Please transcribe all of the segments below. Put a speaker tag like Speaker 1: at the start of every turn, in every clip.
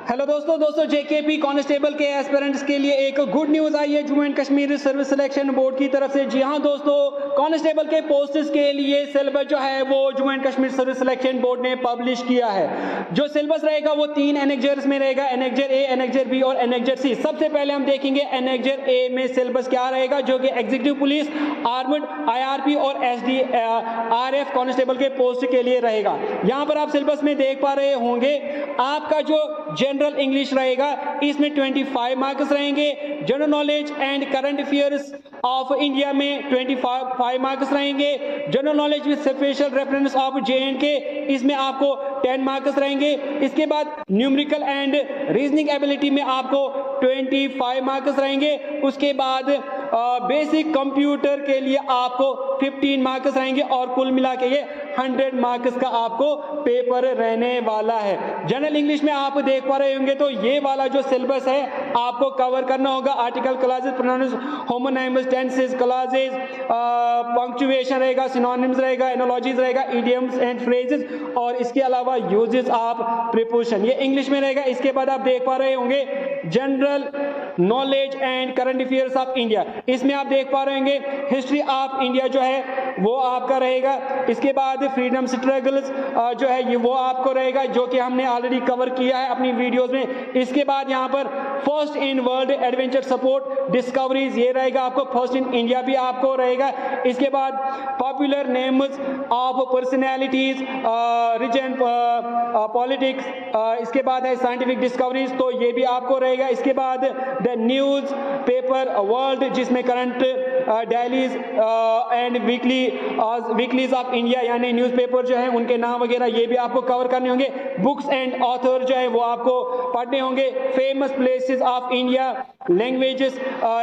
Speaker 1: Hello दोस्तों JKP constable के aspirants के लिए एक गुड न्यूज़ आई है Jammu and Kashmir service selection board की तरफ से। जी हाँ दोस्तों, कांस्टेबल के पोस्ट्स के लिए सिलेबस जो है वो Jammu and Kashmir service selection board ने पब्लिश किया है। जो सिलेबस रहेगा वो 3 एनेक्जर्स में रहेगा, एनेक्जर ए, एनेक्जर बी और एनेक्जर सी। सबसे पहले हम देखेंगे एनेक्जर ए में सिलेबस क्या रहेगा, जो कि एग्जीक्यूटिव पुलिस, आर्मड, आईआरपी और एसडीआरएफ कांस्टेबल के पोस्ट के लिए रहेगा। यहाँ पर आप सिलेबस में देख पा रहे होंगे आपका जो जनरल इंग्लिश रहेगा इसमें 25 मार्क्स रहेंगे। General knowledge and current affairs of India में 25 मार्क्स रहेंगे। General knowledge with special reference of जे&के इसमें आपको 10 मार्क्स रहेंगे। इसके बाद न्यूमेरिकल एंड रीजनिंग एबिलिटी में आपको 25 मार्क्स रहेंगे। उसके बाद बेसिक कंप्यूटर के लिए आपको 15 मार्क्स रहेंगे और कुल मिला के ये 100 मार्क्स का आपको पेपर रहने वाला है। जनरल इंग्लिश में आप देख पा रहे होंगे तो ये वाला जो सिलेबस है आपको कवर करना होगा। Article classes, pronouns, homonyms, tenses, classes, punctuation रहेगा, सिनोनिम्स रहेगा, एनालॉजीज रहेगा, इडियम्स एंड फ्रेजेस और इसके अलावा यूजेस ऑफ प्रीपोजिशन, ये इंग्लिश में रहेगा। इसके बाद आप देख पा रहे होंगे general knowledge and current affairs of India, इसमें आप देख पा रहे होंगे हिस्ट्री ऑफ इंडिया जो है वो आपका रहेगा। इसके बाद फ्रीडम स्ट्रगल्स जो है ये वो आपको रहेगा, जो कि हमने ऑलरेडी कवर किया है अपनी वीडियोस में। इसके बाद यहाँ पर first in world adventure support discoveries ये रहेगा आपको, फर्स्ट इन इंडिया भी आपको रहेगा। इसके बाद popular names of personalities, region, politics, इसके बाद है साइंटिफिक डिस्कवरीज तो ये भी आपको रहेगा। इसके बाद द न्यूज पेपर वर्ल्ड जिसमें current dailies and weeklies of India यानी न्यूज़पेपर जो है उनके नाम वगैरह ये भी आपको कवर करने होंगे। बुक्स एंड ऑथर जो है वो आपको पढ़ने होंगे। Famous places of India, languages,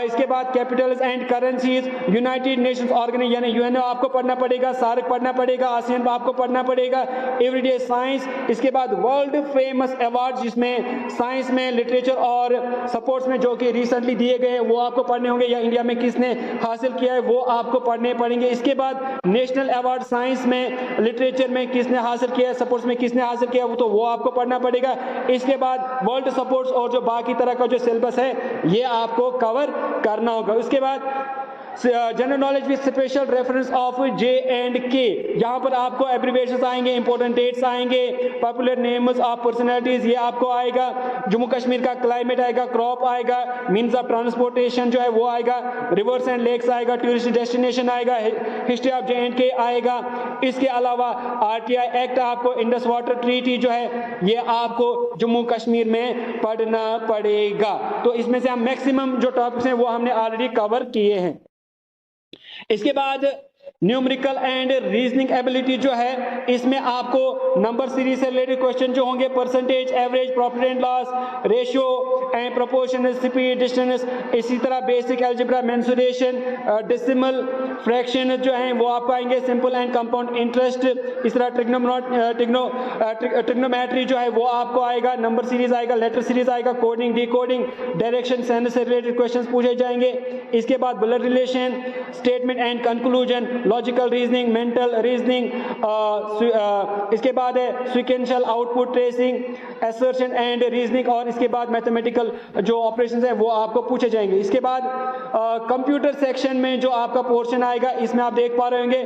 Speaker 1: इसके बाद capitals and currencies, United Nations Organization यानी यूएनओ आपको पढ़ना पड़ेगा, सार्क पढ़ना पड़ेगा, आसियान आपको पढ़ना पड़ेगा, एवरीडे साइंस। इसके बाद वर्ल्ड फेमस अवार्ड जिसमें साइंस में, लिटरेचर और स्पोर्ट्स में जो कि रिसेंटली दिए गए हैं वो आपको पढ़ने होंगे, या इंडिया में किसने हासिल किया है वो आपको पढ़ने पड़ेंगे। इसके बाद नेशनल अवार्ड साइंस में, लिटरेचर में किसने हासिल किया है, स्पोर्ट्स में किसने हासिल किया है वो आपको पढ़ना पड़ेगा। इसके बाद वर्ल्ड स्पोर्ट्स और जो बाकी तरह का जो सिलेबस है ये आपको कवर करना होगा। उसके बाद general knowledge with special reference of जे&के, जहां पर आपको एब्रिविएशंस आएंगे, इंपॉर्टेंट डेट्स आएंगे, पॉपुलर नेम्स ऑफ पर्सनैलिटीज ये आपको आएगा, जम्मू कश्मीर का क्लाइमेट आएगा, क्रॉप आएगा, मीन्स ऑफ ट्रांसपोर्टेशन जो है वो आएगा, रिवर्स एंड लेक्स आएगा, टूरिस्ट डेस्टिनेशन आएगा, हिस्ट्री ऑफ जे&के आएगा। इसके अलावा आरटीआई एक्ट आपको, इंडस वाटर ट्रीटी जो है ये आपको जम्मू कश्मीर में पढ़ना पड़ेगा। तो इसमें से हम मैक्सिमम जो टॉपिक्स हैं वो हमने ऑलरेडी कवर किए हैं। इसके बाद न्यूमेरिकल एंड रीजनिंग एबिलिटी जो है इसमें आपको नंबर सीरीज से रिलेटेड क्वेश्चन जो होंगे, percentage, average, profit and loss, ratio and proportion, speed, distance, इसी तरह basic algebra, mensuration, decimal, fraction जो हैं वो आपको आएंगे, सिंपल एंड कंपाउंड इंटरेस्ट, इस तरह ट्रिग्नोमेट्री जो है वो आपको आएगा, नंबर सीरीज आएगा, लेटर सीरीज आएगा, कोडिंग, डिकोडिंग, डायरेक्शन सेंस से रिलेटेड क्वेश्चंस पूछे जाएंगे। इसके बाद blood relation, statement and conclusion, logical reasoning, mental reasoning, इसके बाद है sequential output tracing, assertion and reasoning और इसके बाद मैथमेटिकल जो ऑपरेशंस है वो आपको पूछे जाएंगे। इसके बाद कंप्यूटर सेक्शन में जो आपका पोर्शन आएगा इसमें आप देख पा रहे होंगे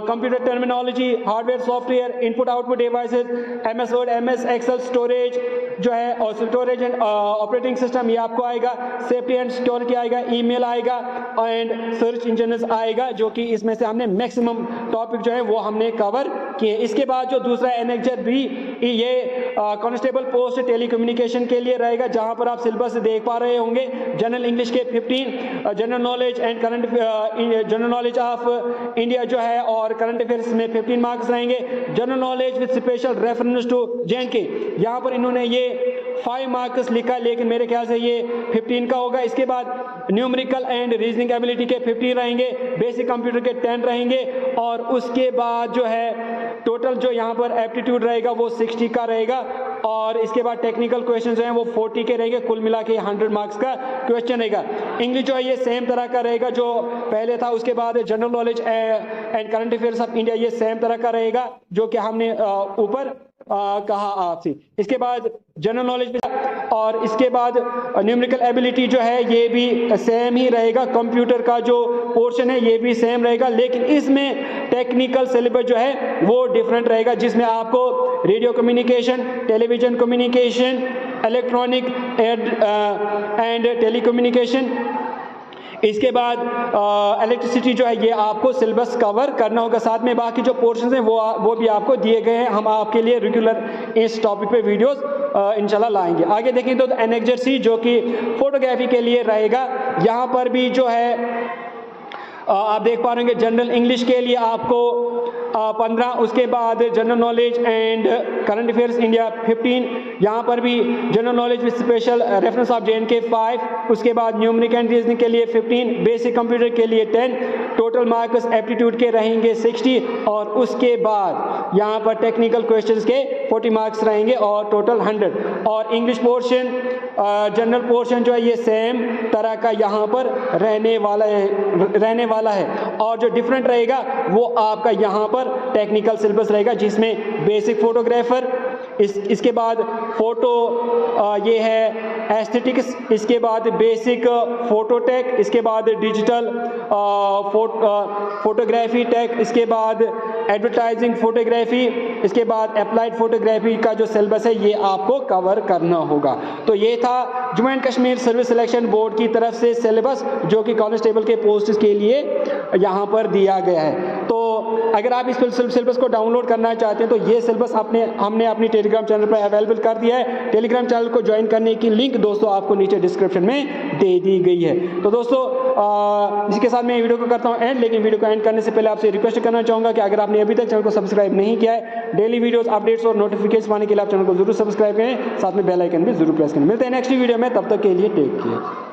Speaker 1: computer terminology, hardware, software, input output devices, MS Word, MS Excel, storage जो है और स्टोरेज एंड ऑपरेटिंग सिस्टम ये आपको आएगा, सेफ्टी एंड सिक्योरिटी आएगा, ईमेल आएगा एंड सर्च इंजन आएगा, जो कि इसमें से हमने मैक्सिमम टॉपिक जो है वो हमने कवर किए। इसके बाद जो दूसरा एनेक्जर भी ये कांस्टेबल पोस्ट टेलीकम्युनिकेशन के लिए रहेगा, जहां पर आप सिलेबस देख पा रहे होंगे जनरल इंग्लिश के 15, general knowledge and current, general knowledge of India जो है और करंट अफेयर्स में 15 मार्क्स रहेंगे। General knowledge with special reference to J and K, यहाँ पर इन्होंने ये 5 मार्क्स लिखा लेकिन मेरे ख्याल से ये 15 का होगा। इसके बाद न्यूमेरिकल एंड रीजनिंग एबिलिटी के 15 रहेंगे, बेसिक कंप्यूटर के 10 रहेंगे और उसके बाद जो है टोटल जो यहाँ पर एप्टीट्यूड रहेगा वो 60 का रहेगा और इसके बाद टेक्निकल क्वेश्चन जो हैं वो 40 के रहेंगे। कुल मिला के 100 मार्क्स का क्वेश्चन रहेगा। इंग्लिश जो है ये सेम तरह का रहेगा जो पहले था। उसके बाद general knowledge and current affairs of India ये सेम तरह का रहेगा जो कि हमने ऊपर कहा आपसे। इसके बाद जनरल नॉलेज और इसके बाद न्यूमेरिकल एबिलिटी जो है ये भी सेम ही रहेगा। कंप्यूटर का जो पोर्शन है ये भी सेम रहेगा, लेकिन इसमें टेक्निकल सिलेबस जो है वो डिफरेंट रहेगा, जिसमें आपको radio communication, television communication, electronic and telecommunication, इसके बाद इलेक्ट्रिसिटी जो है ये आपको सिलेबस कवर करना होगा। साथ में बाकी जो पोर्शंस हैं वो भी आपको दिए गए हैं। हम आपके लिए रेगुलर इस टॉपिक पे वीडियोस इंशाल्लाह लाएंगे। आगे देखें तो एनेक्जर जो कि फोटोग्राफी के लिए रहेगा, यहाँ पर भी जो है आप देख पा रहे हैं जनरल इंग्लिश के लिए आपको 15, उसके बाद general knowledge and current affairs India 15, यहाँ पर भी general knowledge with special reference of JNK 5, उसके बाद न्यूमेरिक एंड रीजनिंग के लिए 15, बेसिक कंप्यूटर के लिए 10, टोटल मार्क्स एप्टीट्यूड के रहेंगे 60, और उसके बाद यहाँ पर टेक्निकल क्वेश्चंस के 40 मार्क्स रहेंगे और टोटल 100। और इंग्लिश पोर्शन जनरल पोर्शन जो है ये सेम तरह का यहाँ पर रहने वाला है और जो डिफरेंट रहेगा वो आपका यहाँ पर टेक्निकल सिलेबस रहेगा, जिसमें बेसिक फोटोग्राफर, इसके बाद फोटो ये है एस्थेटिक्स, इसके बाद बेसिक फोटोटेक, इसके बाद डिजिटल फोटोग्राफी टेक, इसके बाद एडवर्टाइजिंग फोटोग्राफी, इसके बाद अप्लाइड फोटोग्राफी का जो सिलेबस है ये आपको कवर करना होगा। तो ये था Jammu and Kashmir service selection board की तरफ से सिलेबस जो कि कांस्टेबल के पोस्ट के लिए यहाँ पर दिया गया है। तो अगर आप इस सिलेबस को डाउनलोड करना चाहते हैं तो ये सिलेबस हमने अपनी टेलीग्राम चैनल पर अवेलेबल कर दिया है। टेलीग्राम चैनल को ज्वाइन करने की लिंक दोस्तों आपको नीचे डिस्क्रिप्शन में दे दी गई है। तो दोस्तों इसके साथ मैं वीडियो को करता हूँ एंड, लेकिन वीडियो को एंड करने से पहले आपसे रिक्वेस्ट करना चाहूँगा कि अगर आपने अभी तक चैनल को सब्सक्राइब नहीं किया है, डेली वीडियोस अपडेट्स और नोटिफिकेशन पाने के लिए आप चैनल को जरूर सब्सक्राइब करें, साथ में बेल आइकन भी जरूर प्रेस करें। मिलते हैं नेक्स्ट वीडियो में, तब तक के लिए टेक केयर।